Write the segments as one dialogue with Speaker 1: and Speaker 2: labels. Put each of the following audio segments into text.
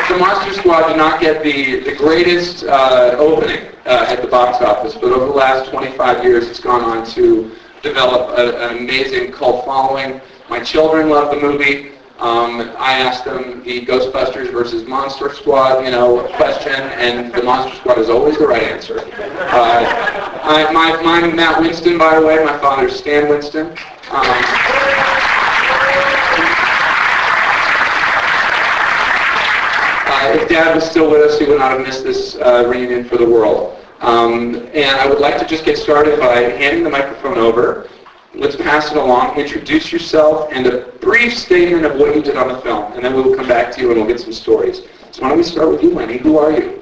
Speaker 1: the Monster Squad did not get the greatest opening at the box office, but over the last 25 years, it's gone on to develop an amazing cult following. My children love the movie. I asked them the Ghostbusters versus Monster Squad, question, and the Monster Squad is always the right answer. I'm Matt Winston, by the way. My father's Stan Winston. If Dad was still with us, he would not have missed this reunion for the world. And I would like to just get started by handing the microphone over. Let's pass it along. Introduce yourself and a brief statement of what you did on the film, and then we will come back to you and we'll get some stories. So why don't we start with you, Lenny? Who are you?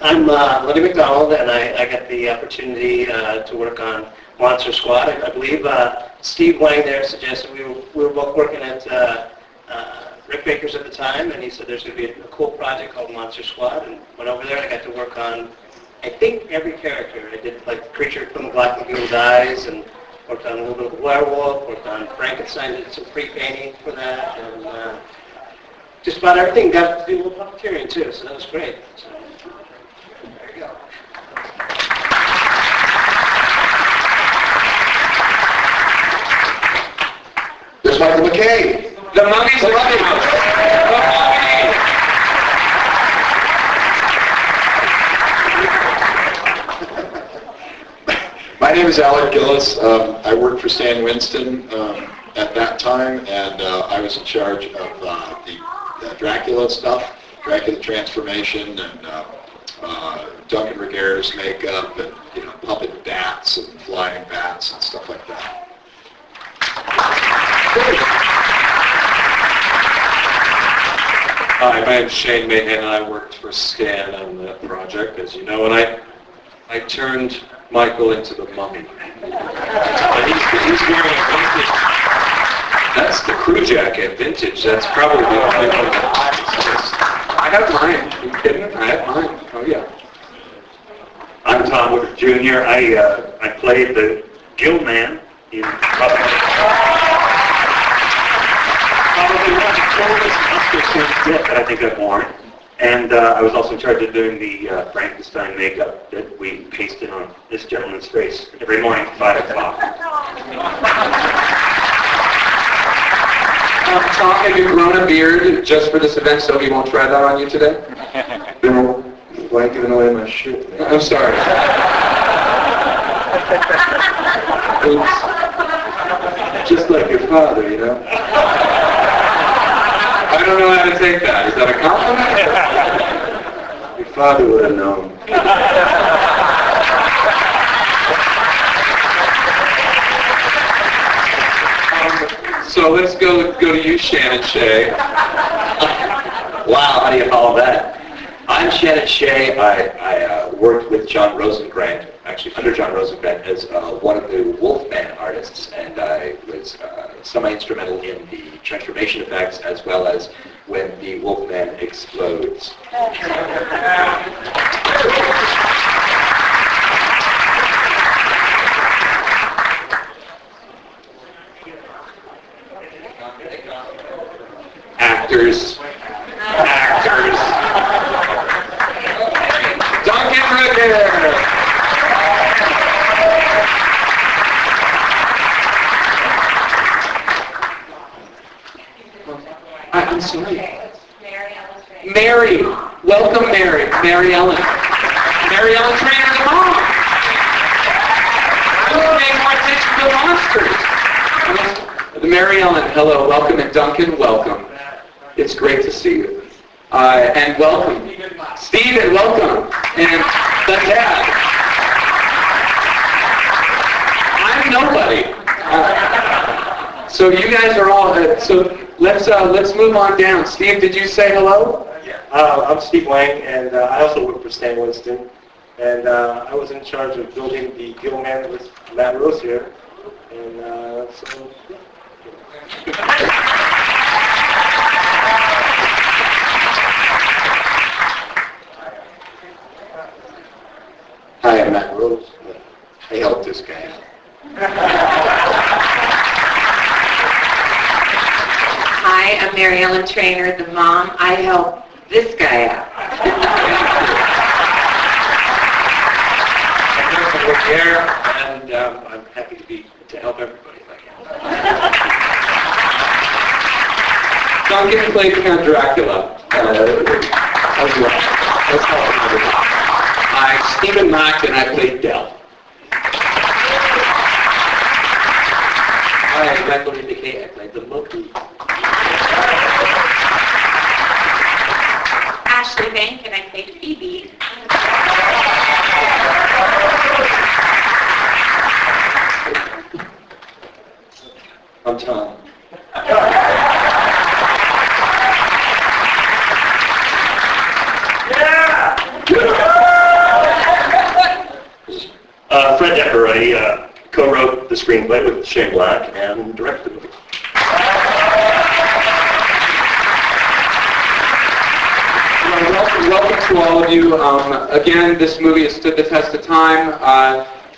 Speaker 2: I'm Lenny McDonald, and I got the opportunity to work on Monster Squad. I believe Steve Wang there suggested we were both working at Rick Baker's at the time, and he said there's going to be a cool project called Monster Squad, and went over there and I got to work on, I think, every character. I did like the creature from the Black Lagoon's eyes, and worked on a little bit of a werewolf, worked on Frankenstein, did some free painting for that, and just about everything. Got to do a little puppeteering too, so that was great. So, there you go.
Speaker 3: There's Michael McKay.
Speaker 1: The Mummy's the Mummy. The Mummy.
Speaker 3: My name is Alec Gillis. I worked for Stan Winston at that time, and I was in charge of the Dracula stuff, Dracula transformation, and Duncan Regere's makeup, and puppet bats and flying bats and stuff like that.
Speaker 4: Hi, my name's Shane Mahan, and I worked for Stan on that project, as you know, and I turned Michael into the mummy. He's wearing a vintage. That's the crew jacket, vintage. That's probably the only one that exists.
Speaker 1: I have mine. Are you kidding? I have mine. Oh, yeah.
Speaker 5: I'm Tom Woodard Jr. I played the Guild Man in probably one of the coolest Oscar-suit that I think I've worn. And I was also in charge of doing the Frankenstein makeup that we pasted on this gentleman's face every morning at 5 o'clock.
Speaker 1: Tom, have you grown a beard just for this event so he won't try that on you today?
Speaker 3: No, why giving away my shit, man?
Speaker 1: I'm sorry.
Speaker 3: Oops. Just like your father,
Speaker 1: I don't know how to take that. Is that a compliment?
Speaker 3: Your father would have known.
Speaker 1: So let's go to you, Shannon Shea.
Speaker 6: Wow, how do you follow that? I'm Shannon Shea. I worked with John Rosengrant, actually under John Rosengrant, as one of the Wolfman artists, and I was semi-instrumental in the transformation effects as well as when the Wolfman explodes.
Speaker 1: Actors. Duncan Regere. I'm sorry. Mary. Welcome, Mary. Mary Ellen. Mary Ellen Trainer, the mom. I was paying more attention to the monsters. Mary Ellen, hello. Welcome. And Duncan, welcome. It's great to see you. And welcome. Stephen, welcome. And the dad. I'm nobody. So you guys are all, so let's move on down. Steve, did you say hello?
Speaker 2: I'm Steve Wang, and I also work for Stan Winston. And I was in charge of building the Guild Man with Matt Rose here. And so,
Speaker 3: Hi, I'm Matt Rose. I helped this guy.
Speaker 7: Hi, I'm Mary Ellen Trainer, the mom. I help
Speaker 1: this guy out.
Speaker 4: I'm here to work here, and I'm happy to help everybody if I can.
Speaker 1: Duncan played Count Dracula. As well. That's how I'm Stephen Mack, and I played Del.
Speaker 6: Hi, I'm Michael Indicate. I played the Monkey.
Speaker 7: Ashley Bank, and I played Phoebe.
Speaker 6: I'm Tom.
Speaker 5: Fred Decker, I co-wrote the screenplay with Shane Black and directed the movie.
Speaker 1: Welcome to all of you. Again, this movie has stood the test of time.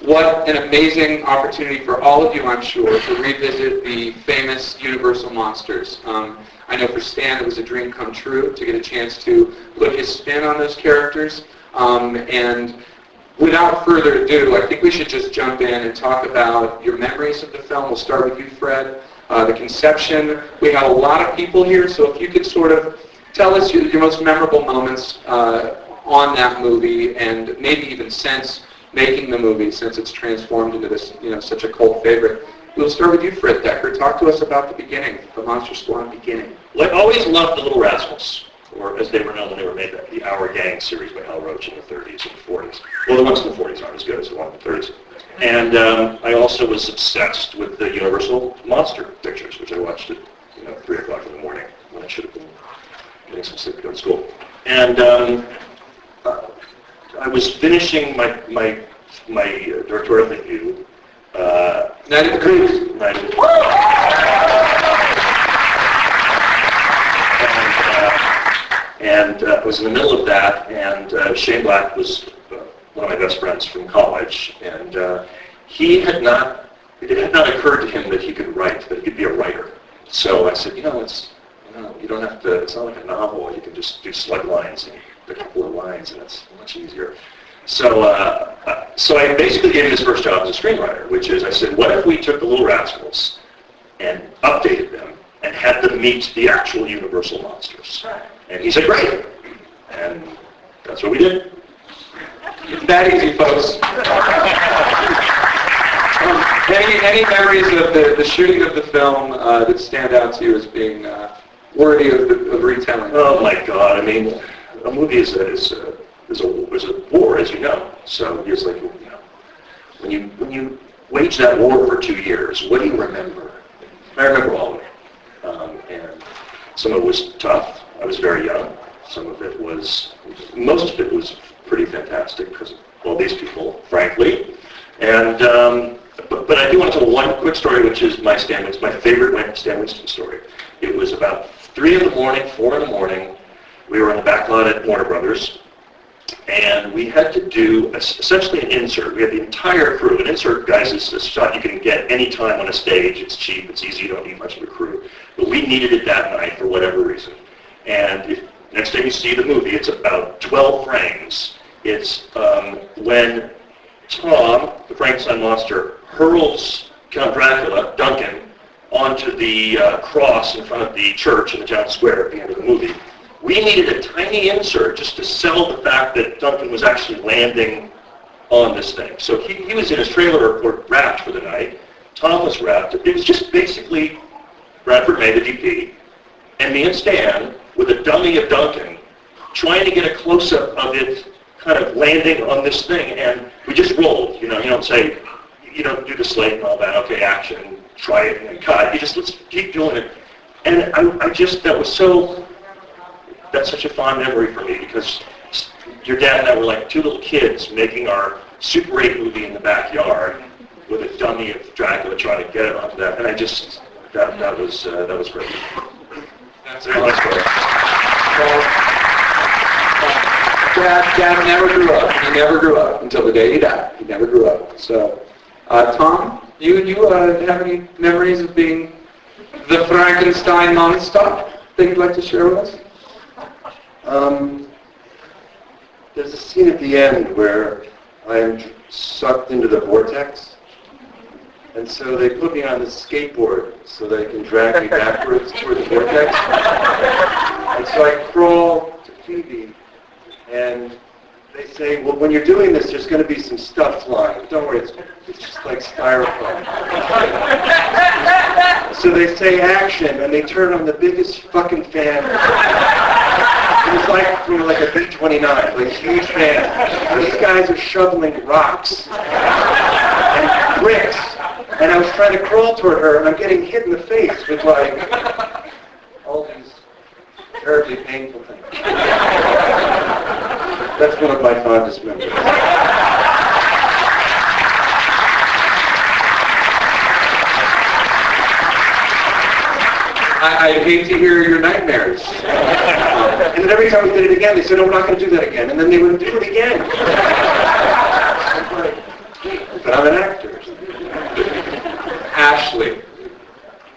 Speaker 1: What an amazing opportunity for all of you, I'm sure, to revisit the famous Universal monsters. I know for Stan it was a dream come true to get a chance to put his spin on those characters. And without further ado, I think we should just jump in and talk about your memories of the film. We'll start with you, Fred. The conception. We have a lot of people here, so if you could sort of tell us your most memorable moments on that movie, and maybe even since making the movie, since it's transformed into this, such a cult favorite. We'll start with you, Fred Decker. Talk to us about the beginning, the Monster Squad beginning.
Speaker 5: Well, I always loved the Little Rascals, or as they were known when they were made, the Our Gang series by Hal Roach in the 30s and 40s. Well, the ones in the 40s aren't as good as the ones in the 30s. And I also was obsessed with the Universal Monster pictures, which I watched at 3 o'clock in the morning when I should have been getting some sleep to go to school. And I was finishing my directorial debut.
Speaker 1: Night of the Creeps.
Speaker 5: Night of the And I was in the middle of that, and Shane Black was one of my best friends from college, and it had not occurred to him that he could write, that he could be a writer. So I said, you don't have to, it's not like a novel, you can just do slug lines and a couple of lines, and it's much easier. So I basically gave him his first job as a screenwriter, which is I said, what if we took the Little Rascals and updated them and had them meet the actual Universal monsters? And he said, great. And that's what we did.
Speaker 1: It's that easy, folks. Any memories of the shooting of the film that stand out to you as being worthy of retelling?
Speaker 5: Oh my God! I mean, a movie is a war, as you know. So it's like, when you wage that war for 2 years, what do you remember? I remember all of it, and some of it was tough. I was very young. Most of it was pretty fantastic because of all these people, frankly. And but I do want to tell one quick story, which is my favorite Stan Winston story. It was about 3 in the morning, 4 in the morning. We were in the back lot at Warner Brothers, and we had to do essentially an insert. We had the entire crew. An insert, guys, is a shot you can get any time on a stage. It's cheap, it's easy, you don't need much of a crew. But we needed it that night for whatever reason. And next time you see the movie, it's about 12 frames. It's when Tom, the Frankenstein monster, hurls Count Dracula, Duncan, onto the cross in front of the church in the town square at the end of the movie. We needed a tiny insert just to sell the fact that Duncan was actually landing on this thing. So he was in his trailer wrapped for the night. Tom was wrapped. It was just basically Bradford May, the DP, and me and Stan with a dummy of Duncan trying to get a close-up of it kind of landing on this thing. And we just rolled. You don't say, you don't do the slate and all that. Okay, action, try it, and then cut. You just, let's keep doing it. And that's such a fond memory for me because your dad and I were like 2 little kids making our Super 8 movie in the backyard with a dummy of Dracula trying to get it onto that. And that was great.
Speaker 1: That's a nice story. Dad never grew up. He never grew up until the day he died. He never grew up. So, Tom, you have any memories of being the Frankenstein monster that you'd like to share with us?
Speaker 8: There's a scene at the end where I'm sucked into the vortex, and so they put me on the skateboard so they can drag me backwards toward the vortex. And so I crawl to Phoebe, and they say, well, when you're doing this, there's going to be some stuff flying. Don't worry, it's just like styrofoam. So they say action, and they turn on the biggest fucking fan. It was like from like a B-29, like a huge fan. And these guys are shoveling rocks and bricks. And I was trying to crawl toward her, and I'm getting hit in the face with like all these terribly painful things. That's one of my fondest memories.
Speaker 1: I hate to hear your nightmares.
Speaker 8: And then every time we did it again, they said, no, we're not going to do that again. And then they would do it again. But I'm an actor.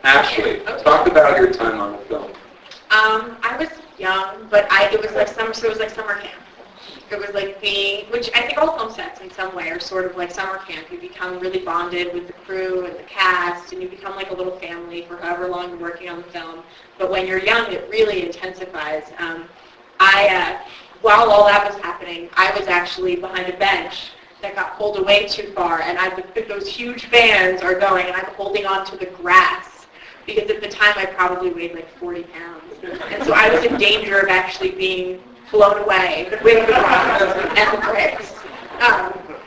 Speaker 1: Ashley, talk about your time on the film.
Speaker 7: I was young, but it was like summer camp. It was like which I think all film sets in some way are sort of like summer camp. You become really bonded with the crew and the cast, and you become like a little family for however long you're working on the film. But when you're young, it really intensifies. While all that was happening, I was actually behind a bench that got pulled away too far, and those huge fans are going, and I'm holding on to the grass, because at the time I probably weighed like 40 pounds. And so I was in danger of actually being blown away with the rocks and the bricks.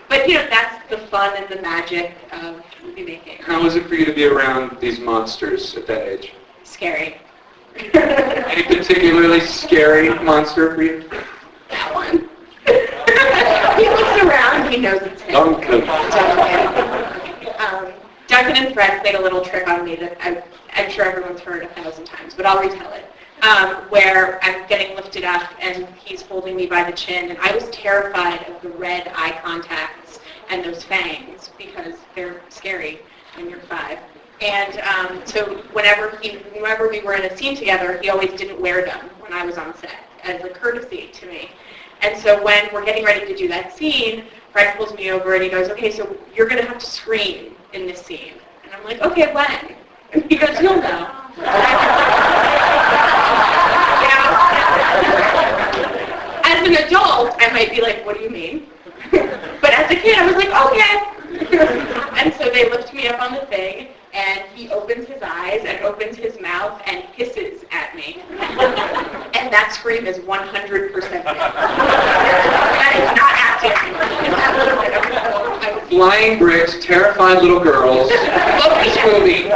Speaker 7: But that's the fun and the magic of movie making.
Speaker 1: How was it for you to be around these monsters at that age?
Speaker 7: Scary.
Speaker 1: Any particularly scary monster for you?
Speaker 7: That one. He looks around, he knows it's him. Duncan and Fred played a little trick on me that I'm sure everyone's heard 1,000 times, but I'll retell it. Where I'm getting lifted up and he's holding me by the chin, and I was terrified of the red eye contacts and those fangs because they're scary when you're 5. And so whenever we were in a scene together, he always didn't wear them when I was on set as a courtesy to me. And so when we're getting ready to do that scene, Fred pulls me over and he goes, okay, so you're going to have to scream in this scene. And I'm like, okay, when? And he goes, you'll know. As an adult, I might be like, what do you mean? But as a kid, I was like, oh yeah. And so they lift me up on the thing, and he opens his eyes and opens his mouth and hisses at me. And that scream is 100% real. That is not acting.
Speaker 1: Flying bricks, terrified little girls. Love this movie.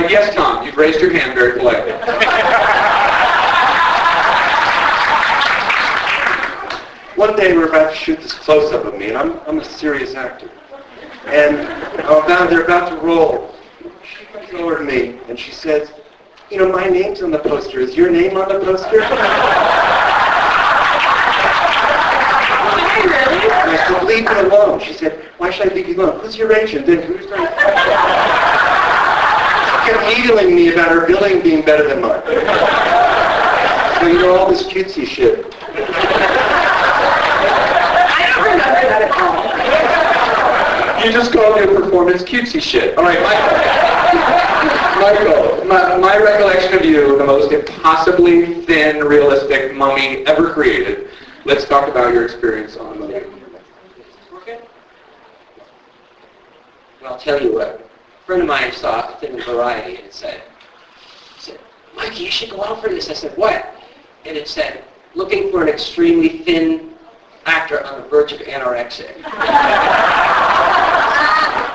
Speaker 1: Yes, Tom, you've raised your hand very politely.
Speaker 8: One day we're about to shoot this close-up of me, and I'm a serious actor. And they're about to roll. She comes over to me, and she says, my name's on the poster. Is your name on the poster? And I said, leave me alone. She said, why should I leave you alone? Who's your agent? Then who's my... She kept needling me about her billing being better than mine. So all this cutesy shit.
Speaker 1: You just called your performance cutesy shit. All right, Michael, my recollection of you, the most impossibly thin, realistic mummy ever created. Let's talk about your experience on the movie.
Speaker 2: Okay. Well, I'll tell you what. A friend of mine saw a thing in Variety, and it said, Mikey, you should go out for this. I said, what? And it said, looking for an extremely thin actor on the verge of anorexic.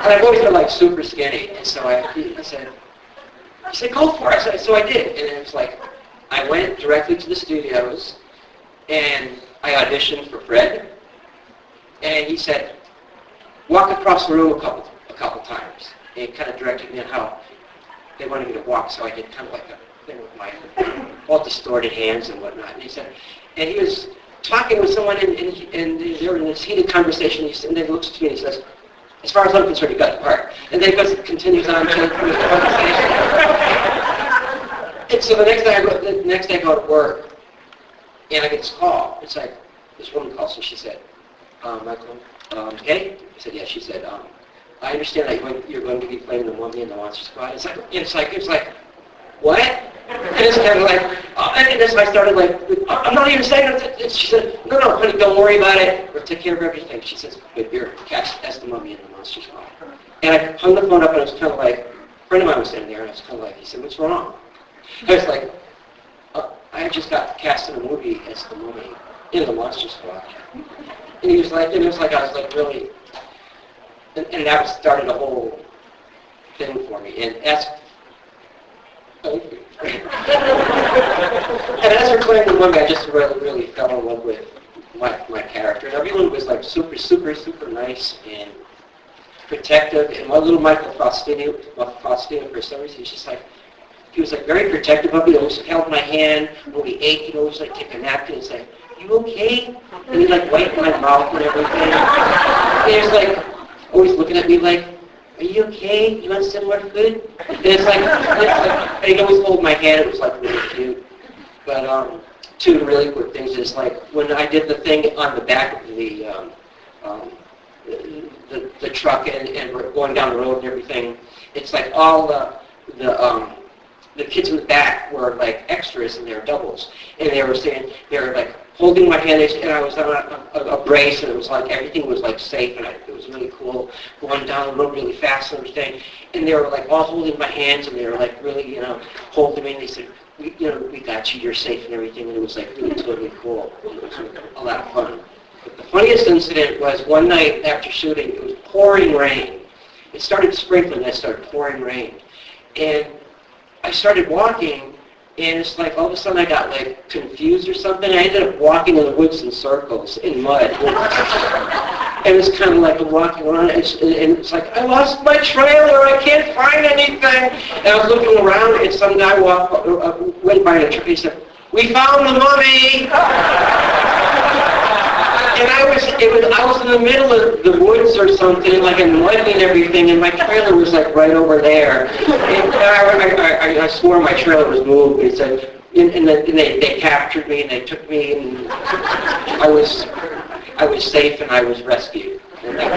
Speaker 2: And I've always been like super skinny, and so I said, go for it. So I did, and it was like, I went directly to the studios, and I auditioned for Fred, and he said, walk across the room a couple times, and he kind of directed me on how they wanted me to walk, so I did kind of like a thing with my all distorted hands and whatnot. And he said, and he was talking with someone, and they were in this heated conversation, and then he looks to me and he says, as far as I'm concerned, you got the part. And then it continues on to the conversation. And so the next day I go to work,
Speaker 9: And I get this call. It's like, this woman calls and she said, Michael, Eddie? I said, yeah. She said, I understand that you're going to be playing the Mummy in the Monster Squad. It's like, what? And it's kind of like, and as I started like, I'm not even saying it. She said, no, honey, don't worry about it. We'll take care of everything. She says, but you're cast as the Mummy in the Monster Squad. And I hung the phone up and I was kind of like, a friend of mine was sitting there and I was kind of like, he said, what's wrong? I was like, I just got cast in a movie as the Mummy in the Monster Squad. And he was like, and it was like, I was like really, and that started a whole thing for me. And as, and as we're playing the Mummy, I just really fell in love with my character. And everyone was like super nice and protective. And my little Michael Faustino, for some reason, he's just like, he was like very protective of me. He always held my hand when we ate. He'd always like take a napkin and say, "You okay?" And he'd like wipe my mouth and everything. And he was like always looking at me like, "Are you okay? You want some more food?" And it's like and he'd always hold my hand. It was like really cute. But two really quick things is like when I did the thing on the back of the truck and we're going down the road and everything. It's like all the kids in the back were like extras and they were doubles. And they were saying, they were like holding my hand and I was on a brace and it was like everything was like safe and it was really cool going down the road really fast and everything. And they were like all holding my hands and they were like really, holding me and they said, we got you, you're safe and everything. And it was like really totally cool. It was a lot of fun. But the funniest incident was one night after shooting, it was pouring rain. It started sprinkling and it started pouring rain. And I started walking, and it's like all of a sudden I got like confused or something. I ended up walking in the woods in circles in mud. And it's kind of like I'm walking around, and it's like, I lost my trailer, I can't find anything. And I was looking around, and some guy went by the tree, he said, "We found the Mummy!" And I was in the middle of the woods or something, like in mud and everything, and my trailer was like right over there. And I swore my trailer was moved. They said, and they captured me and they took me, and I was safe and I was rescued. And that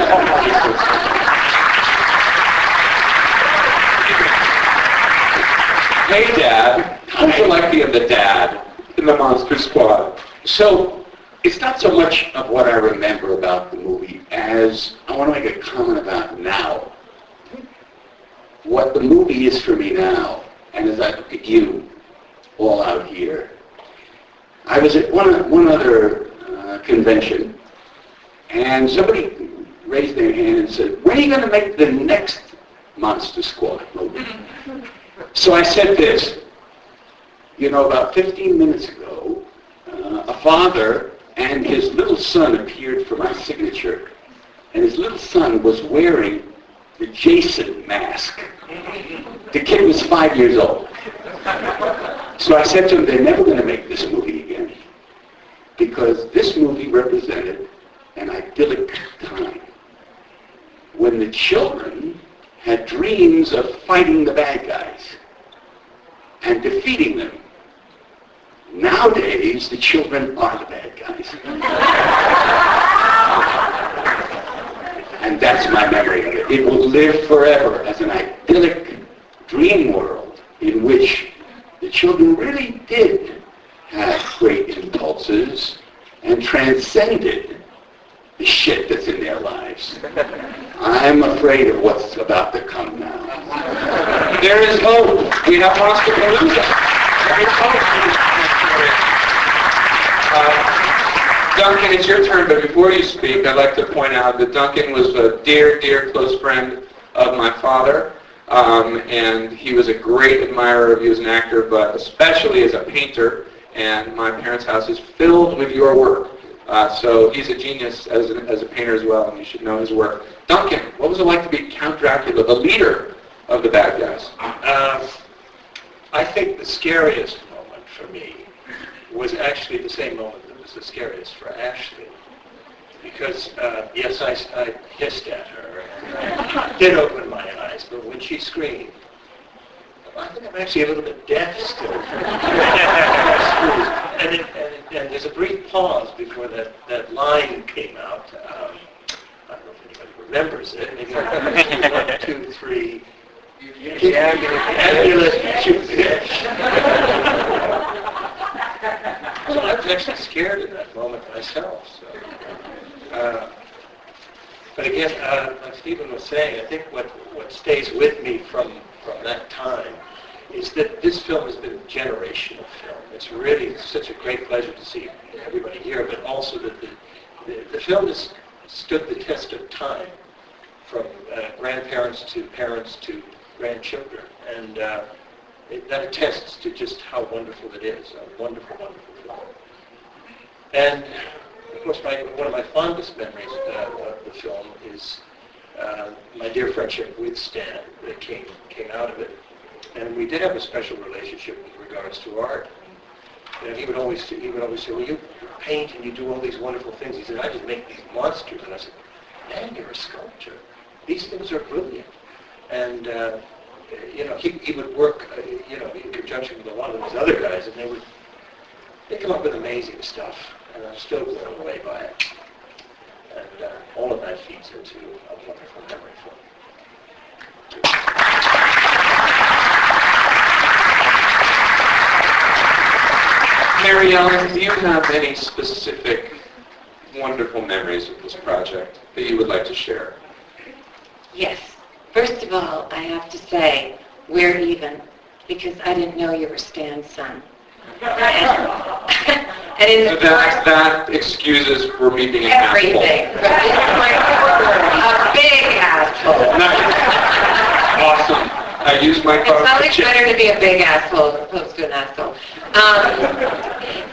Speaker 9: was
Speaker 1: Hey, Dad. How would you like being the dad in the Monster Squad?
Speaker 10: So, it's not so much of what I remember about the movie as I want to make a comment about now. What the movie is for me now, and as I look at you all out here, I was at one other convention, and somebody raised their hand and said, "When are you going to make the next Monster Squad movie?" So I said this, about 15 minutes ago, a father and his little son appeared for my signature. And his little son was wearing the Jason mask. The kid was 5 years old. So I said to him, they're never going to make this movie again. Because this movie represented an idyllic time. When the children had dreams of fighting the bad guys and defeating them. Nowadays, the children are the bad guys. And that's my memory of it. It will live forever as an idyllic dream world in which the children really did have great impulses and transcended the shit that's in their lives. I'm afraid of what's about to come now.
Speaker 1: There is hope. We have Monsterpalooza. There is hope. Duncan, it's your turn, but before you speak, I'd like to point out that Duncan was a dear, dear close friend of my father, and he was a great admirer of you as an actor, but especially as a painter, and my parents' house is filled with your work. So he's a genius as a painter as well, and you should know his work. Duncan, what was it like to be Count Dracula, the leader of the bad guys?
Speaker 11: I think the scariest moment for me was actually the same moment that was the scariest for Ashley. Because, yes, I hissed at her, and I did open my eyes, but when she screamed, I think I'm actually a little bit deaf still. And it and there's a brief pause before that line came out. I don't know if anybody remembers it. Maybe 1, 2, 3. The ambulance shoots it. So I was actually scared in that moment myself. So. But again, like Stephen was saying, I think what stays with me from that time is that this film has been a generational film. It's really such a great pleasure to see everybody here, but also that the film has stood the test of time, from grandparents to parents to grandchildren, and that attests to just how wonderful it is, a wonderful, wonderful film. And of course, one of my fondest memories of the film is my dear friendship with Stan that came out of it. And we did have a special relationship with regards to art. And he would always say, well, you paint and you do all these wonderful things. He said, I just make these monsters. And I said, man, you're a sculptor. These things are brilliant. And, he would work, in conjunction with a lot of these other guys, and they come up with amazing stuff. And I'm still blown away by it. And all of that feeds into a wonderful memory for me.
Speaker 1: Mary Ellen, do you have any specific wonderful memories of this project that you would like to share?
Speaker 12: Yes. First of all, I have to say, we're even, because I didn't know you were Stan's son. And in the
Speaker 1: that excuses for me being an
Speaker 12: everything. A big asshole.
Speaker 1: Awesome. I used my card.
Speaker 12: It's always better to be a big asshole as opposed to an asshole.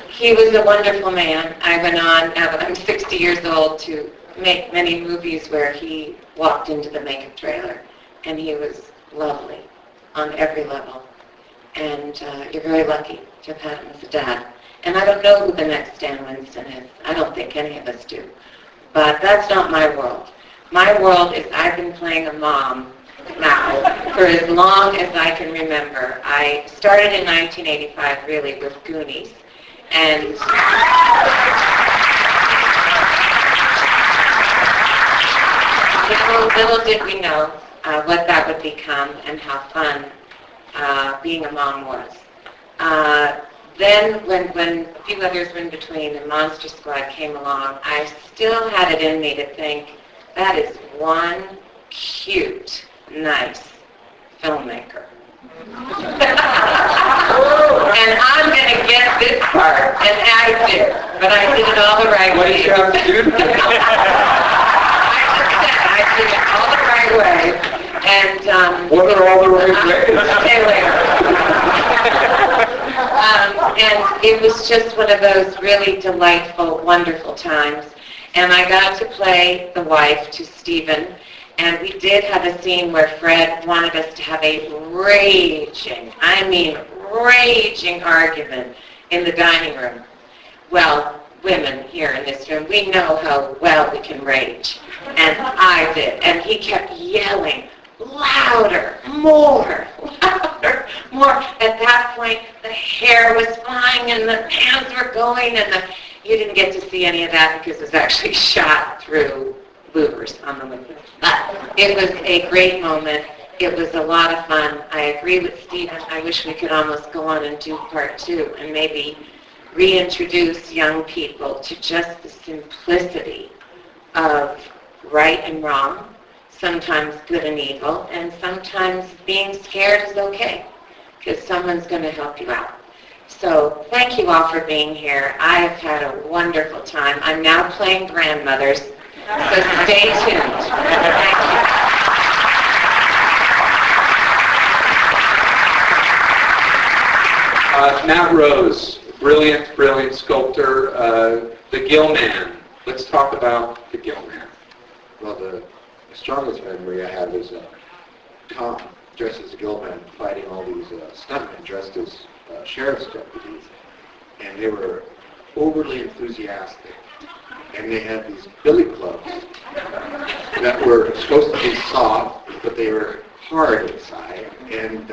Speaker 12: He was a wonderful man. I went on, now that I'm 60 years old, to make many movies where he walked into the makeup trailer, and he was lovely on every level. And you're very lucky to have had him as a dad. And I don't know who the next Stan Winston is. I don't think any of us do. But that's not my world. My world is I've been playing a mom now for as long as I can remember. I started in 1985, really, with Goonies. And little did we know what that would become and how fun being a mom was. Then when a few others were in between and Monster Squad came along, I still had it in me to think, that is one cute, nice filmmaker. And I'm going to get this part, and I did. But I did it all the right way.
Speaker 1: What did you have to do?
Speaker 12: I did it all the right way. And
Speaker 1: what are all the right ways?
Speaker 12: Stay later. And it was just one of those really delightful, wonderful times. And I got to play the wife to Stephen. And we did have a scene where Fred wanted us to have a raging argument in the dining room. Well, women here in this room, we know how well we can rage. And I did. And he kept yelling, louder, more, louder, more. At that point, the hair was flying and the hands were going, and you didn't get to see any of that because it was actually shot through louvers on the window. But it was a great moment. It was a lot of fun. I agree with Stephen. I wish we could almost go on and do part 2 and maybe reintroduce young people to just the simplicity of right and wrong, sometimes good and evil, and sometimes being scared is okay because someone's going to help you out. So thank you all for being here. I have had a wonderful time. I'm now playing grandmothers, so stay tuned. Thank you.
Speaker 1: Matt Rose, brilliant, brilliant sculptor. The Gill Man. Let's talk about the Gill Man.
Speaker 8: Well, the strongest memory I have is Tom dressed as a Gill Man fighting all these stuntmen dressed as sheriff's deputies. And they were overly enthusiastic. And they had these billy clubs that were supposed to be soft, but they were hard inside. And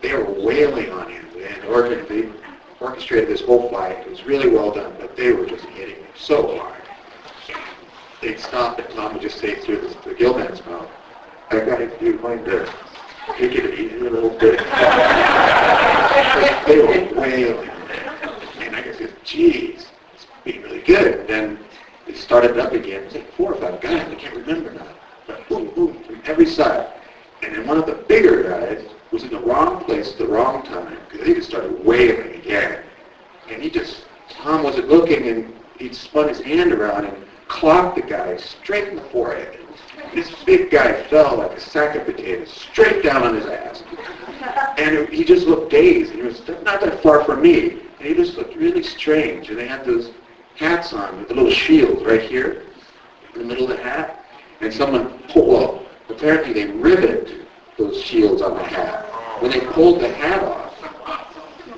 Speaker 8: they were wailing on him in order to be
Speaker 3: orchestrated this whole flight. It was really well done, but they were just hitting me so hard. They'd stop and Tom would just say through the Gilman's mouth, I got it, you're going to take it easy a little bit. They were wailing. And I just said, geez, it's being really good. And then they started it up again. It was like 4 or 5 guys, I can't remember now. But boom, boom, from every side. And then one of the bigger guys was in the wrong place at the wrong time, because he just started wailing again. And Tom wasn't looking, and he spun his hand around and clocked the guy straight in the forehead. This big guy fell like a sack of potatoes, straight down on his ass. And he just looked dazed, and he was not that far from me. And he just looked really strange, and they had those hats on with the little shields right here in the middle of the hat. And someone apparently they riveted those shields on the hat. When they pulled the hat off,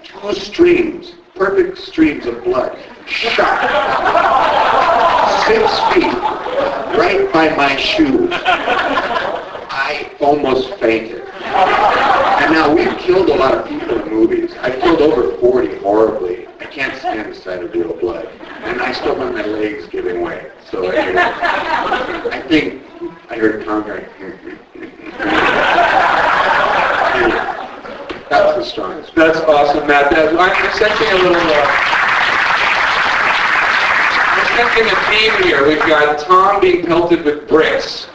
Speaker 3: 2 streams, perfect streams of blood, shot 6 feet right by my shoes. I almost fainted. And now we've killed a lot of people in movies. I've killed over 40 horribly. I can't stand the sight of real blood. And I still want my legs giving way. So I think I heard Tom going, That's the strongest.
Speaker 1: That's awesome, Matt. I'm sensing a little... I'm sensing a theme here. We've got Tom being pelted with bricks.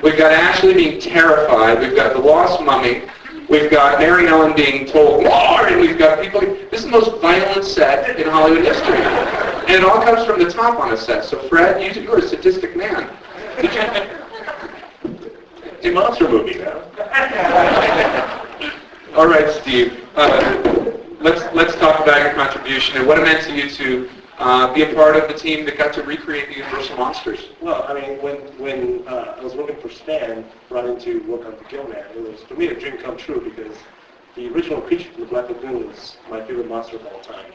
Speaker 1: We've got Ashley being terrified. We've got the lost mummy. We've got Mary Ellen being told, more, and we've got people... This is the most violent set in Hollywood history. And it all comes from the top on a set. So, Fred, you're a sadistic man.
Speaker 11: It's a monster movie now.
Speaker 1: All right, Steve. Let's talk about your contribution and what it meant to you to be a part of the team that got to recreate the Universal monsters.
Speaker 2: Well, I mean, when I was working for Stan, brought in to work on the Gilman, it was, for me, a dream come true because the original creature from the Black Lagoon was my favorite monster of all time.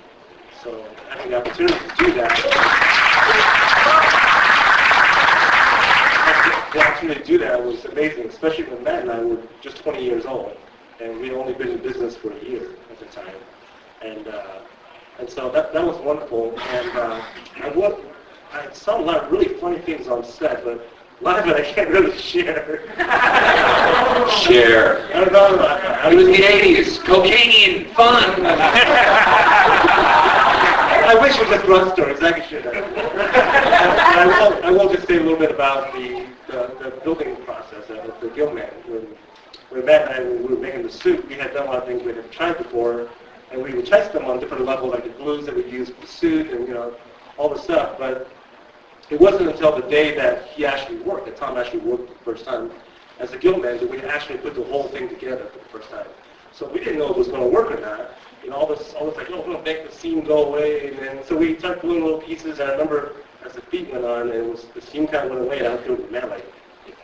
Speaker 2: So having the opportunity to do that, was amazing, especially when Matt and I were just 20 years old, and we'd only been in business for a year at the time. And so that was wonderful. And I saw a lot of really funny things on set, but a lot of it I can't really share.
Speaker 1: Share.
Speaker 2: I don't know about that.
Speaker 1: It was the 80s. Cocaine, fun.
Speaker 2: I wish it was just run stories. I could share that. And I will just say a little bit about the building process of the Gilman. When Matt and I we were making the suit, we had done a lot of things we had tried before, and we would test them on different levels, like the glues that we used for the suit and all the stuff. But it wasn't until the day that he actually worked, that Tom actually worked the first time as a Gilman, that we actually put the whole thing together for the first time. So we didn't know if it was going to work or not. All this like, we're going to make the scene go away, and then so we started pulling little pieces. And I remember as the feet went on, and the scene kind of went away, and I was doing Matt like,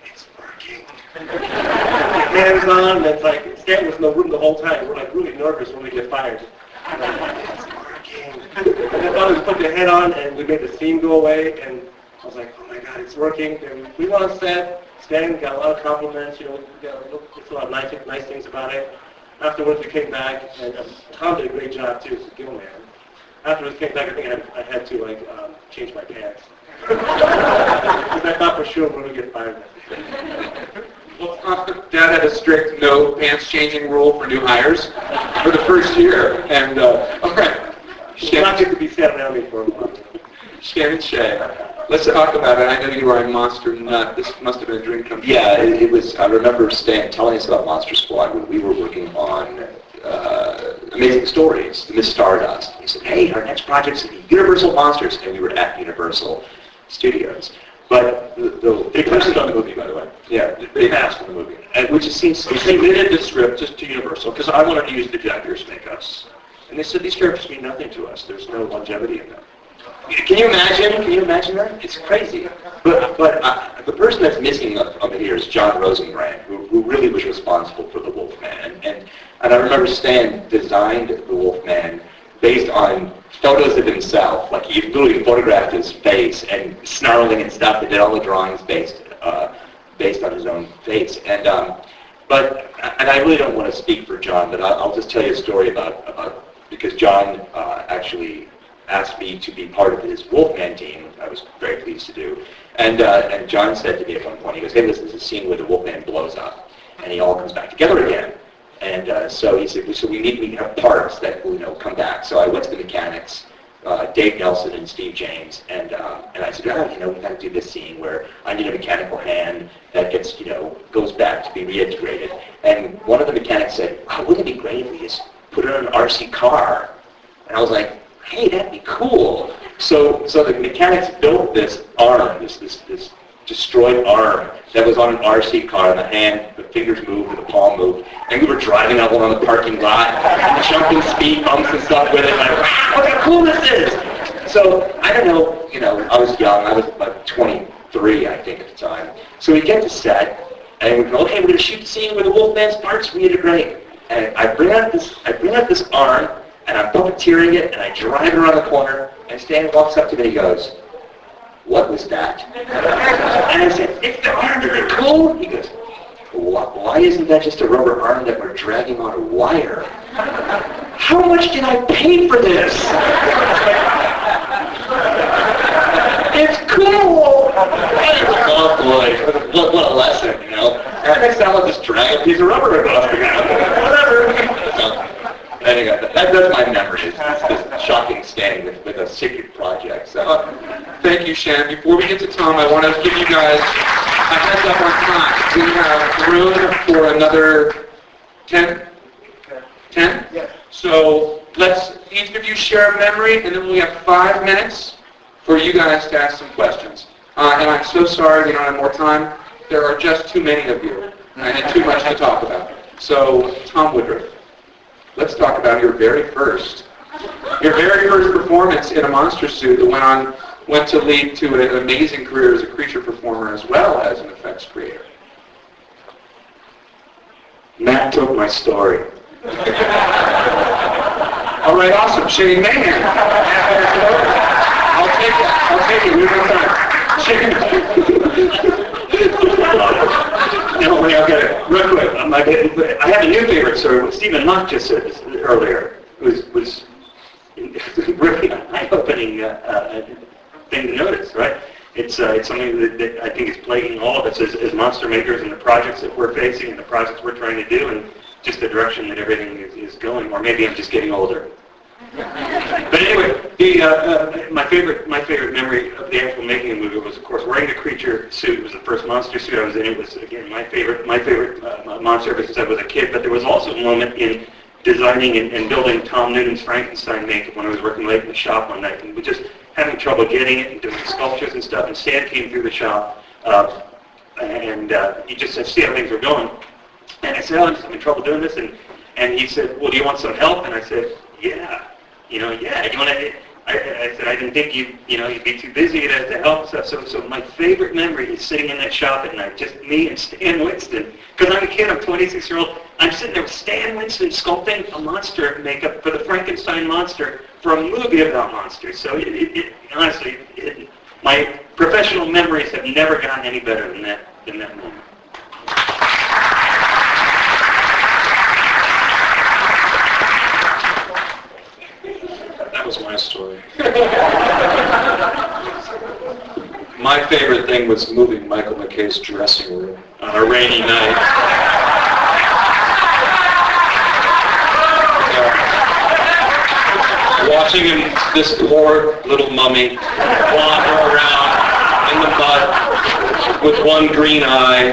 Speaker 2: it's working. Hands on, and it's like Stan was in the room the whole time. We're like really nervous when we get fired. I'm like, it's working. And then finally we put the head on, and we made the scene go away, and I was like, oh my God, it's working. And we went on set. Stan got a lot of compliments. It's a lot of nice things about it. Afterwards, we came back, and Tom did a great job too as a Gilman. Afterwards, we came back. I think I had to change my pants because I thought for sure we were going to get fired.
Speaker 1: Well, Dad had a strict no pants changing rule for new hires for the first year, and all right.
Speaker 2: You'll not get to be sat around me for a while.
Speaker 1: Shannon Shea, let's talk about it. I know you are a monster nut. This must have been a dream come true.
Speaker 6: Yeah, it was. I remember Stan telling us about Monster Squad when we were working on Amazing Stories, Miss Stardust. He said, hey, our next project's Universal Monsters, and we were at Universal Studios. But
Speaker 11: they passed on the movie, by the way.
Speaker 6: Yeah,
Speaker 11: They passed on the movie.
Speaker 6: which it seems
Speaker 11: We submitted the script to Universal because I wanted to use the actors to make us. And they said, these scripts mean nothing to us. There's no longevity in them.
Speaker 6: Can you imagine? Can you imagine that? It's crazy. But the person that's missing of it here is John Rosengrant, who really was responsible for the Wolfman. And I remember Stan designed the Wolfman based on photos of himself. Like he literally photographed his face and snarling and stuff. They did all the drawings based on his own face. And I really don't want to speak for John, but I'll just tell you a story about. because John actually asked me to be part of his Wolfman team. I was very pleased to do. And John said to me at one point, he goes, hey, listen, there's a scene where the Wolfman blows up, and he all comes back together again. And so he said, so we have parts that come back. So I went to the mechanics, Dave Nelson and Steve James, and I said, we got to do this scene where I need a mechanical hand that gets, goes back to be reintegrated. And one of the mechanics said, wow, wouldn't it be great if we just put it on an RC car? And I was like, hey, that'd be cool. So the mechanics built this arm, this destroyed arm that was on an RC car, and the hand, the fingers moved, and the palm moved, and we were driving out on the parking lot, and jumping speed bumps and stuff with it, and wow, look how cool this is! So, I don't know, I was young, I was about 23, I think, at the time. So we get to set, and we go, okay, we're going to shoot the scene where the Wolfman's parts reintegrate. And I bring out this arm, and I'm puppeteering it, and I drive it around the corner, and Stan walks up to me and he goes, what was that? And I said, it's the arm, isn't it cool? He goes, why isn't that just a rubber arm that we're dragging on a wire? How much did I pay for this? It's cool! Oh boy, what a lesson, Next time I'll just drag a piece of rubber across the ground. Whatever. So, anyway, that's my memory. It's this shocking Stan with a secret project. So,
Speaker 1: Thank you, Shannon. Before we get to Tom, I want to give you guys a heads up on time. We have room for another 10? 10?
Speaker 2: Yeah.
Speaker 1: So let's each of you share a memory, and then we have 5 minutes for you guys to ask some questions. And I'm so sorry we don't have more time. There are just too many of you, and I had too much to talk about. So, Tom Woodruff, let's talk about your very first performance in a monster suit that went to lead to an amazing career as a creature performer as well as an effects creator.
Speaker 5: Matt took my story.
Speaker 1: All right, awesome. Shane Mayhem. I'll take it. We don't have time.
Speaker 5: No, I'll get it. Real quick. I have a new favorite story. What Stephen Mock just said earlier was really an eye-opening thing to notice, right? It's something that I think is plaguing all of us as monster makers and the projects that we're facing and the projects we're trying to do and just the direction that everything is going. Or maybe I'm just getting older. But anyway, my favorite memory of the actual making of the movie was, of course, wearing the creature suit. It was the first monster suit I was in. It was, again, my favorite monster ever since I was a kid. But there was also a moment in designing and building Tom Noonan's Frankenstein makeup when I was working late in the shop one night, and we just having trouble getting it and doing sculptures and stuff. And Stan came through the shop, and he just said, see how things were going. And I said, I'm just having trouble doing this. And he said, well, do you want some help? And I said, yeah. You want to? I said I didn't think you'd be too busy to help stuff. So my favorite memory is sitting in that shop at night, just me and Stan Winston. Because I'm a kid, I'm 26-year-old. I'm sitting there with Stan Winston sculpting a monster makeup for the Frankenstein monster for a movie about monsters. So honestly, my professional memories have never gotten any better than that moment.
Speaker 4: That was my story. My favorite thing was moving Michael McKay's dressing room on a rainy night. Watching him, this poor little mummy, wander around in the mud with one green eye.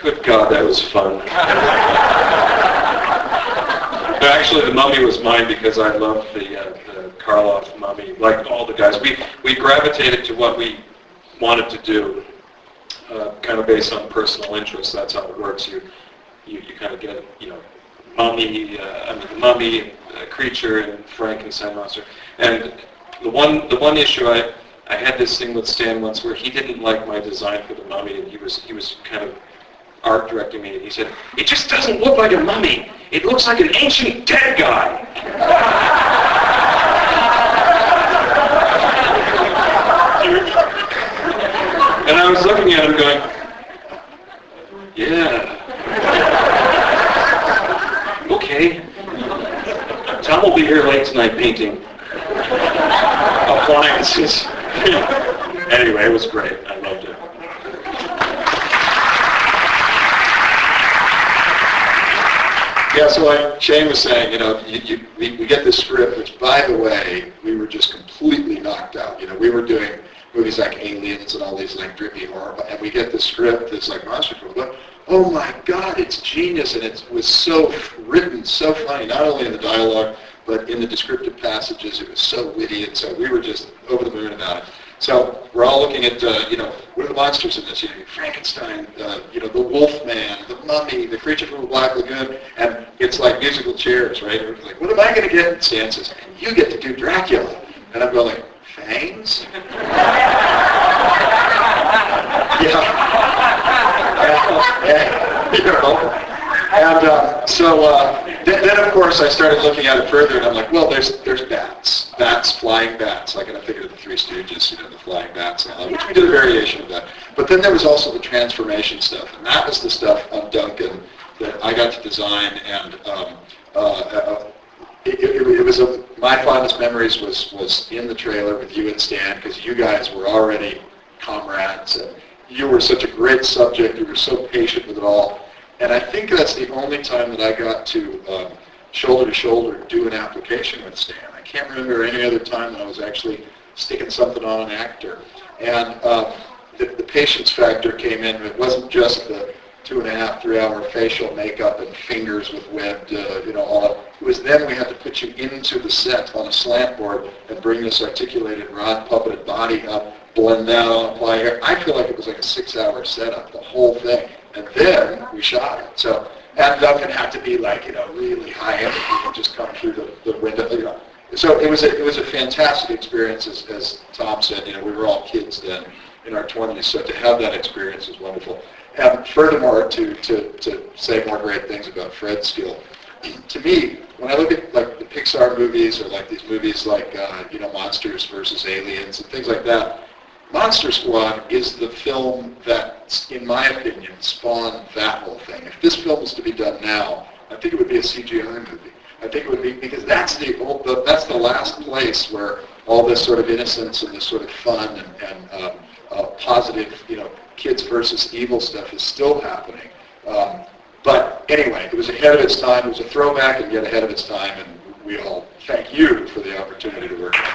Speaker 4: Good God, that was fun. Actually, the mummy was mine because I loved the Karloff mummy, like all the guys. We gravitated to what we wanted to do, kind of based on personal interest. That's how it works. You kind of get, mummy, the mummy, creature, and Frankenstein monster. And the one issue I had this thing with Stan once where he didn't like my design for the mummy, and he was kind of art directing me, and he said, it just doesn't look like a mummy. It looks like an ancient dead guy. And I was looking at him going, yeah. Okay. Tom will be here late tonight painting appliances. Anyway, it was great. I loved it.
Speaker 3: Yeah, so like Shane was saying, we get this script, which, by the way, we were just completely knocked out. We were doing movies like Aliens and all these like drippy horror, and we get this script that's like Monster Film. But oh my God, it's genius, and it was so written, so funny, not only in the dialogue, but in the descriptive passages. It was so witty, and so we were just over the moon about it. So we're all looking at, what are the monsters in this? Frankenstein, the Wolf Man, the Mummy, the Creature from the Black Lagoon, and it's like musical chairs, right? We're like, what am I going to get? And Stan says, and you get to do Dracula. And I'm going, fangs? Then of course I started looking at it further, and I'm like, well, there's bats, flying bats. Like, and I'm thinking of the Three Stooges, the flying bats, which we did a variation of that. But then there was also the transformation stuff, and that was the stuff on Duncan that I got to design, and it was my fondest memories was in the trailer with you and Stan, because you guys were already comrades, and you were such a great subject. You were so patient with it all. And I think that's the only time that I got to shoulder to shoulder do an application with Stan. I can't remember any other time that I was actually sticking something on an actor. And the patience factor came in. It wasn't just the 2.5, 3-hour facial makeup and fingers with webbed, all that. It was then we had to put you into the set on a slant board and bring this articulated rod puppeted body up, blend that on, apply hair. I feel like it was like a 6-hour setup, the whole thing. And then we shot it. So, and Duncan had to be like, really high energy and just come through the window, So it was a fantastic experience, as Tom said. We were all kids then in our 20s, so to have that experience was wonderful. And furthermore, to say more great things about Fred's skill, to me, when I look at like the Pixar movies or like these movies like Monsters versus Aliens and things like that, Monster Squad is the film that, in my opinion, spawned that whole thing. If this film was to be done now, I think it would be a CGI movie. I think it would be, because that's the last place where all this sort of innocence and this sort of fun and positive, kids versus evil stuff is still happening. But anyway, it was ahead of its time. It was a throwback and yet ahead of its time, and we all thank you for the opportunity to work on it.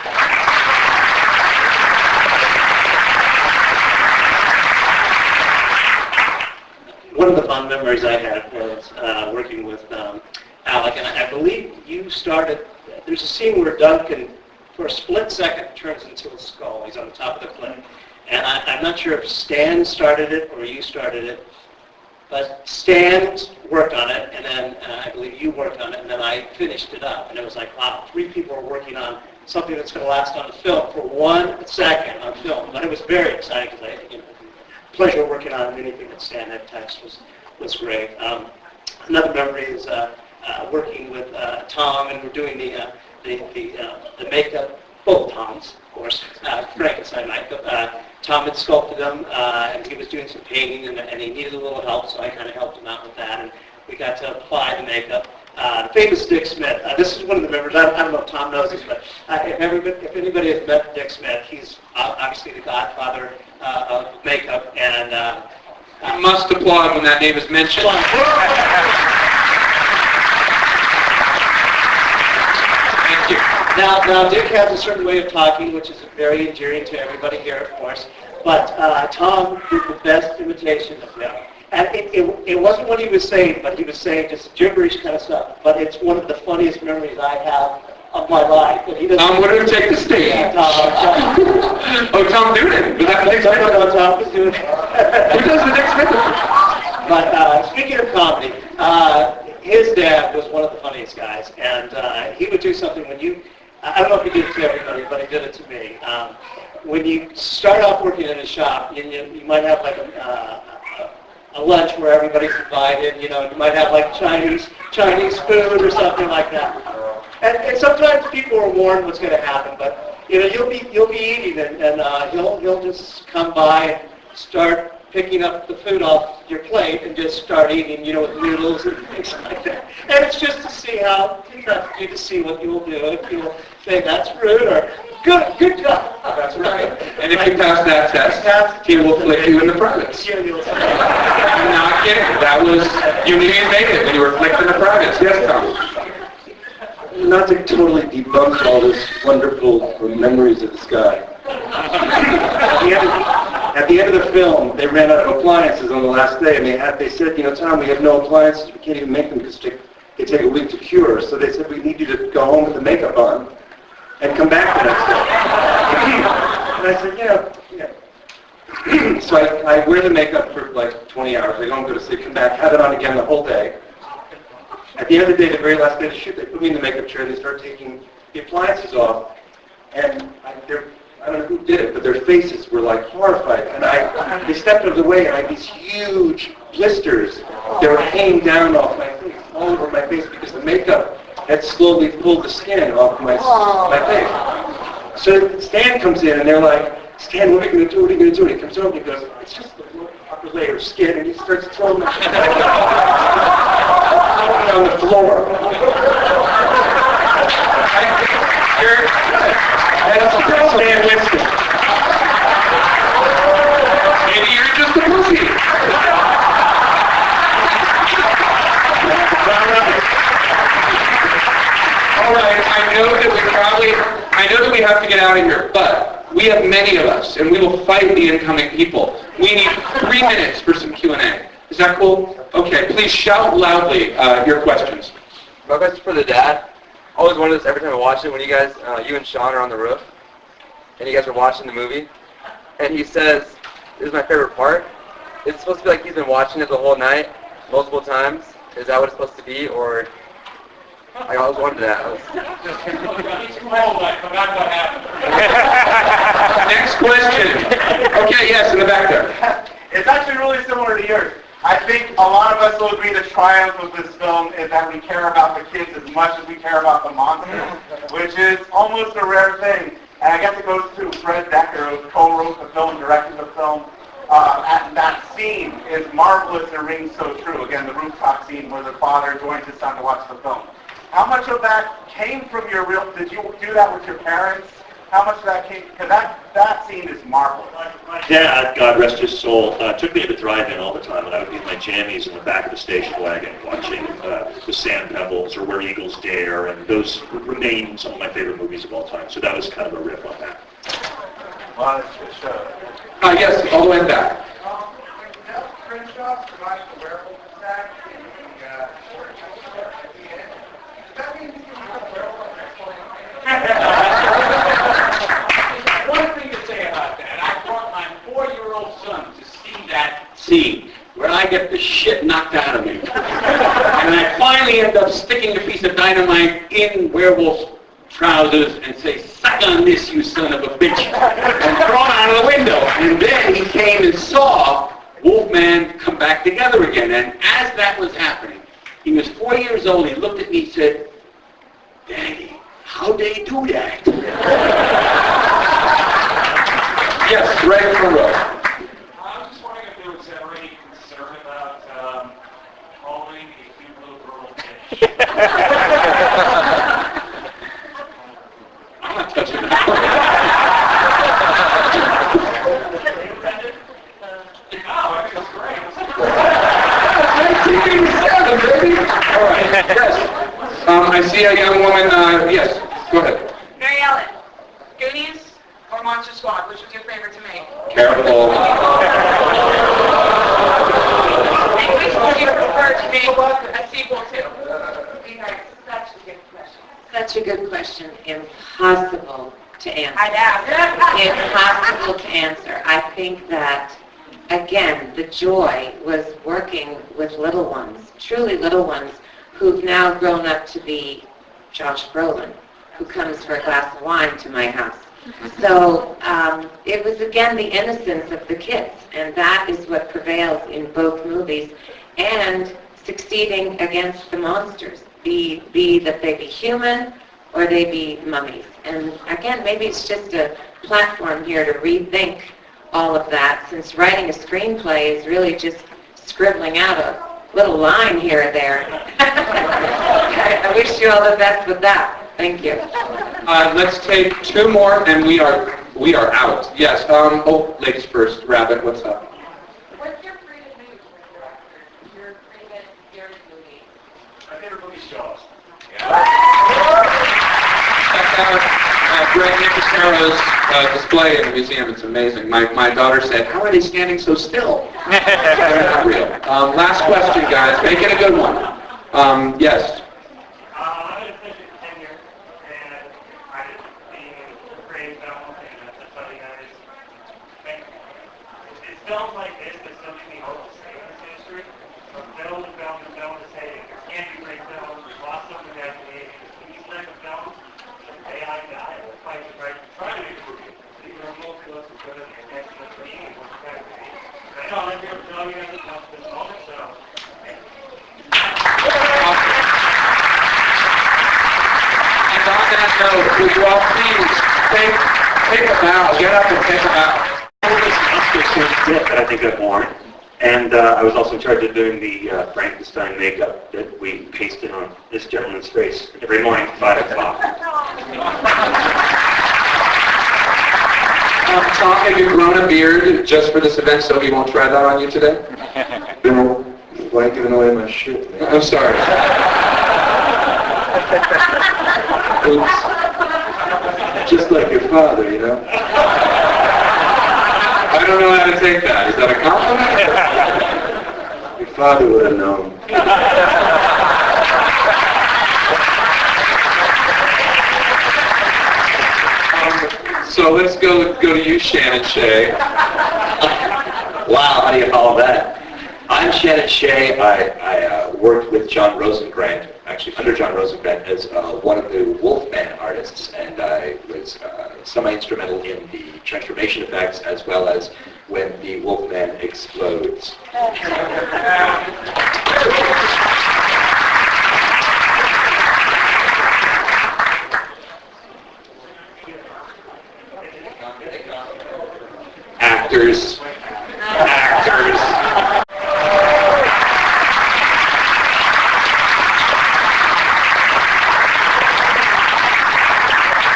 Speaker 2: One of the fun memories I had was working with Alec, and I believe you started, there's a scene where Duncan, for a split second, turns into a skull. He's on the top of the cliff. And I'm not sure if Stan started it or you started it, but Stan worked on it, and then I believe you worked on it, and then I finished it up. And it was like, wow, 3 people are working on something that's going to last on film for 1 second on film. But it was very exciting because pleasure working on anything that Stan had touched was great. Another memory is working with Tom, and we're doing the makeup, both Toms, of course, Frankenstein makeup. Tom had sculpted them, and he was doing some painting, and he needed a little help, so I kind of helped him out with that, and we got to apply the makeup. The famous Dick Smith. This is one of the members. I don't know if Tom knows this, but if anybody has met Dick Smith, he's obviously the godfather of makeup, and
Speaker 1: you must applaud when that name is mentioned. Thank you.
Speaker 2: Now, Dick has a certain way of talking, which is very endearing to everybody here, of course. But Tom did the best imitation of him. And it wasn't what he was saying, but he was saying just gibberish kind of stuff. But it's one of the funniest memories I have of my life.
Speaker 1: Tom, what do you take the stage? Oh, Tom Noonan. Was that the next
Speaker 2: No, Tom was doing it.
Speaker 1: Who does the next minute?
Speaker 2: But speaking of comedy, his dad was one of the funniest guys. And he would do something when you, I don't know if he did it to everybody, but he did it to me. When you start off working in a shop, you might have like a lunch where everybody's invited, you might have like Chinese food or something like that. And sometimes people are warned what's going to happen, but you'll be eating and he'll just come by and start picking up the food off your plate and just start eating, with noodles and things like that. And it's just to see how, to see what you will do. If you will say that's rude or good job.
Speaker 1: That's right. And if you pass that test, he will flick you in the privates.
Speaker 2: Yeah, you'll say.
Speaker 1: I'm not kidding. That was, you knew you made it when you were flicked in the privates. Yes, Tom?
Speaker 8: Not to totally debunk all this wonderful memories of the sky. At the end of the film, they ran out of appliances on the last day, and they said, Tom, we have no appliances. We can't even make them because they take a week to cure. So they said, we need you to go home with the makeup on and come back the next day. And I said, So I wear the makeup for like 20 hours. I go home, go to sleep, come back, have it on again the whole day. At the end of the day, the very last day of the shoot, they put me in the makeup chair and they start taking the appliances off. And I don't know who did it, but their faces were like horrified. And they stepped out of the way and I had these huge blisters that were hanging down off my face, all over my face, because the makeup had slowly pulled the skin off my face. So Stan comes in and they're like, Stan, what are you going to do? What are you going to do? And he comes over and he goes, it's just the upper layer of skin. And he starts throwing it on the floor. That's Stan Winston.
Speaker 1: Maybe you're just a pussy. All right, I know that we have to get out of here, but we have many of us, and we will fight the incoming people. We need 3 minutes for some Q&A. Is that cool? Okay, please shout loudly your questions.
Speaker 13: My question's for the dad. I always wonder this every time I watch it, when you guys, you and Sean are on the roof, and you guys are watching the movie, and he says, this is my favorite part. It's supposed to be like he's been watching it the whole night, multiple times. Is that what it's supposed to be, or... I always wondered that.
Speaker 11: He's cool, I forgot what happened.
Speaker 1: Next question. Okay, yes, in the back there.
Speaker 14: It's actually really similar to yours. I think a lot of us will agree the triumph of this film is that we care about the kids as much as we care about the monsters, which is almost a rare thing. And I guess it goes to Fred Decker, who co-wrote the film, directed the film. That scene is marvelous and rings so true. Again, the rooftop scene where the father joins his son to watch the film. How much of that came from your real, did you do that with your parents? How much of that came, because that scene is marvelous.
Speaker 5: My dad, God rest his soul, took me to the drive-in all the time, and I would be in my jammies in the back of the station wagon watching the Sand Pebbles or Where Eagles Dare, and those remain some of my favorite movies of all time. So that was kind of a riff on that.
Speaker 14: Well, it's just,
Speaker 1: yes, all the way back.
Speaker 11: One thing to say about that, I brought my 4-year-old son to see that scene where I get the shit knocked out of me. And I finally end up sticking a piece of dynamite in Werewolf's trousers and say, suck on this, you son of a bitch, and throw him out of the window. And then he came and saw Wolfman come back together again. And as that was happening, he was 4 years old, he looked at me and said, Daddy, how'd they do that?
Speaker 1: Yes, right in the row.
Speaker 11: I was just wondering if there was ever any concern about calling a cute little girl bitch.
Speaker 1: I'm not touching that.
Speaker 11: Oh, I think it's great.
Speaker 1: 1987, baby. All right, yes. I see a young woman, yes, go ahead.
Speaker 15: Mary Ellen, Goonies or Monster Squad? Which was your favorite to make?
Speaker 1: Careful.
Speaker 15: And which would you prefer to make a sequel to?
Speaker 12: Such a good question. Such a good question. Impossible to answer.
Speaker 15: I know.
Speaker 12: Impossible to answer. I think that, again, the joy was working with little ones, truly little ones, who've now grown up to be Josh Brolin, who comes for a glass of wine to my house. So it was, again, the innocence of the kids, and that is what prevails in both movies, and succeeding against the monsters, be that they be human or they be mummies. And again, maybe it's just a platform here to rethink all of that, since writing a screenplay is really just scribbling out a little line here or there. I wish you all the best with that. Thank you.
Speaker 1: Let's take two more, and we are out. Yes. Ladies first. Rabbit, what's up?
Speaker 15: What's your favorite movie from a director? Your favorite movie?
Speaker 5: My favorite movie is Jaws.
Speaker 1: Check out Greg Nicosaro's display in the museum. It's amazing. My daughter said, "How are they standing so still?" They're not real. Last question, guys. Make it a good one. Yes.
Speaker 5: Films like this, there's something we hope to stay in this industry. From film to film to film to say there can't be great films. We've lost some of the imagination. These type of films, the AI guy will fight to try to improve it. These are most of us who put it in the next one for me and what's back to me. And I know I'm here to tell you guys about this moment, so.
Speaker 1: And on that note, would you all please take a bow. Get up and take a bow.
Speaker 5: That I think I've worn. And I was also in charge of doing the Frankenstein makeup that we pasted on this gentleman's face every morning at 5 o'clock.
Speaker 1: Tom, have you grown a beard just for this event so he won't try that on you today?
Speaker 8: No, why giving away my shit, man?
Speaker 1: I'm sorry.
Speaker 8: Oops. Just like your father, you know?
Speaker 1: I don't know how to take that. Is that a compliment?
Speaker 8: Your father would have known.
Speaker 1: So let's go to you, Shannon Shea.
Speaker 6: Wow, how do you follow that? I'm Shannon Shea. I worked with John Rosengrant, actually under John Rosengrant, as one of the Wolfman artists, and I was semi-instrumental in the transformation effects as well as when the Wolfman explodes.
Speaker 1: Actors.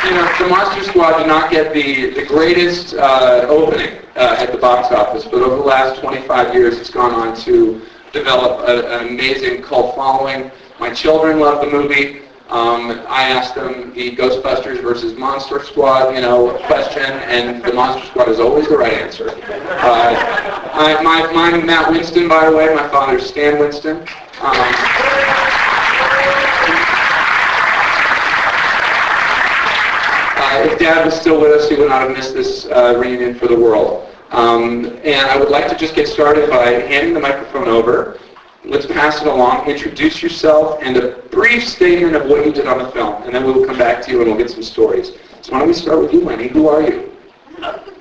Speaker 1: You know, the Monster Squad did not get the greatest opening at the box office, but over the last 25 years it's gone on to develop an amazing cult following. My children love the movie. I asked them the Ghostbusters versus Monster Squad, question, and the Monster Squad is always the right answer. I'm Matt Winston, by the way. My father's Stan Winston. If Dad was still with us, he would not have missed this reunion for the world. And I would like to just get started by handing the microphone over. Let's pass it along. Introduce yourself and a brief statement of what you did on the film, and then we will come back to you and we'll get some stories. So why don't we start with you, Lenny? Who are you?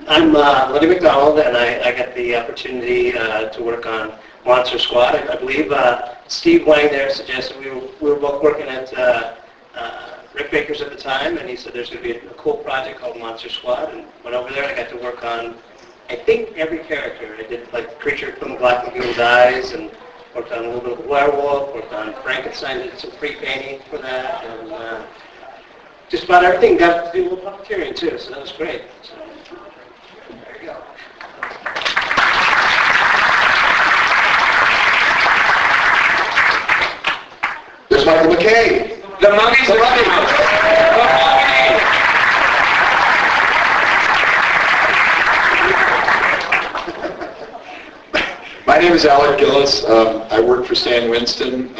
Speaker 2: I'm Lenny McDonald, and I got the opportunity to work on Monster Squad. I believe Steve Wang there suggested we were both working at Rick Baker's at the time, and he said there's going to be a cool project called Monster Squad, and went over there and I got to work on, I think, every character. I did like the creature from the Black Lagoon's eyes, and worked on a little bit of werewolf, worked on Frankenstein, did some pre-painting for that, and just about everything. Got to do a little puppeteering too, so that was great. So, there you go.
Speaker 3: There's Michael McKay.
Speaker 1: The Mummy's the Mummy.
Speaker 3: My name is Alec Gillis. I worked for Stan Winston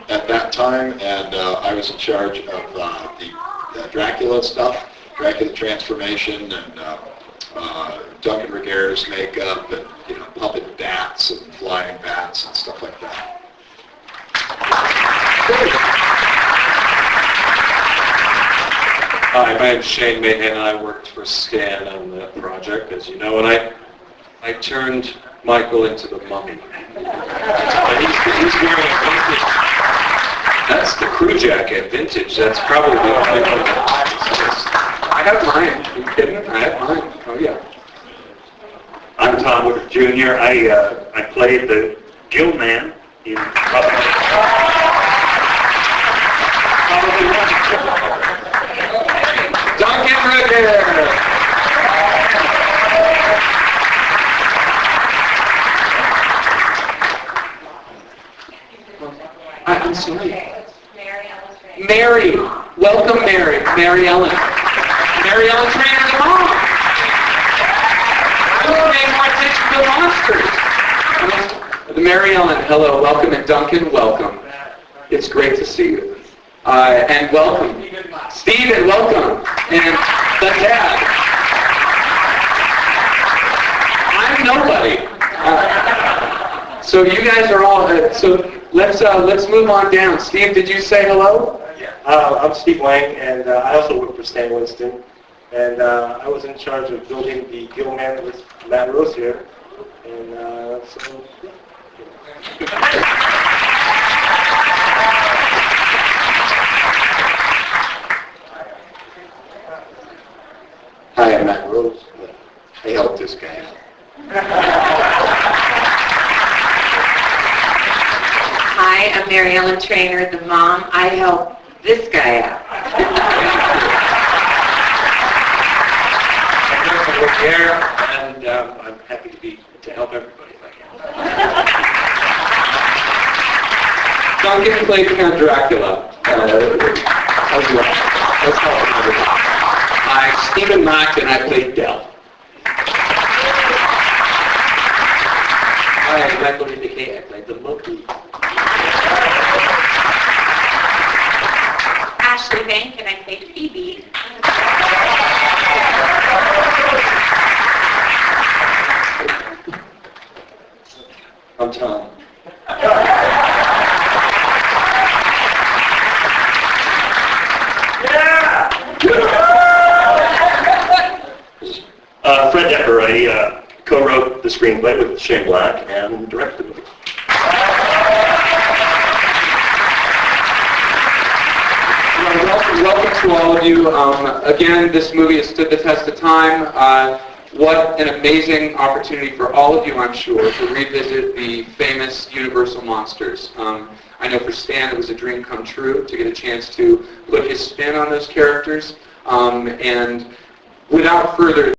Speaker 3: at that time, and I was in charge of the Dracula stuff, Dracula transformation, and Duncan Regere's makeup, and puppet bats and flying bats and stuff like that.
Speaker 4: Hi, my name's Shane Mahan, and I worked for Stan on that project, as you know, and I turned Michael into the mummy. And he's wearing a vintage. That's the crew jacket, vintage. That's probably the only one that exists.
Speaker 1: I have mine. Are you kidding? I have mine. Oh, yeah.
Speaker 5: I'm Tom Woodruff Jr. I played the Gill Man in probably
Speaker 1: Duncan Ritter. I'm sorry. Mary. Welcome, Mary. Mary Ellen. Mary Ellen Trainer's mom. I was paying more attention to the monsters. Mary Ellen, hello. Welcome. And Duncan, welcome. It's great to see you. And welcome. Stephen, welcome. And the dad. I'm nobody. So you guys are all... so let's move on down. Steve, did you say hello?
Speaker 2: I'm Steve Wang, and I also work for Stan Winston. And I was in charge of building the Gill Man with Matt Rose here. And so...
Speaker 3: Hi, I'm Matt Rose. I helped this guy out.
Speaker 12: Hi, I'm Mary Ellen Trainer, the mom. I help this guy out.
Speaker 11: I work here, and I'm happy to help everybody if I can.
Speaker 1: Duncan played Count Dracula as well. That's how it was. Stephen Mack, and I played Del.
Speaker 9: Hi, I'm Michael Indicate. I played the monkey.
Speaker 7: Ashley Bank, and I played Phoebe.
Speaker 9: I'm Tom.
Speaker 5: Fred Decker, I co-wrote the screenplay with Shane Black and directed the movie.
Speaker 1: Welcome to all of you. Again, this movie has stood the test of time. What an amazing opportunity for all of you, I'm sure, to revisit the famous Universal monsters. I know for Stan it was a dream come true to get a chance to put his spin on those characters. And without further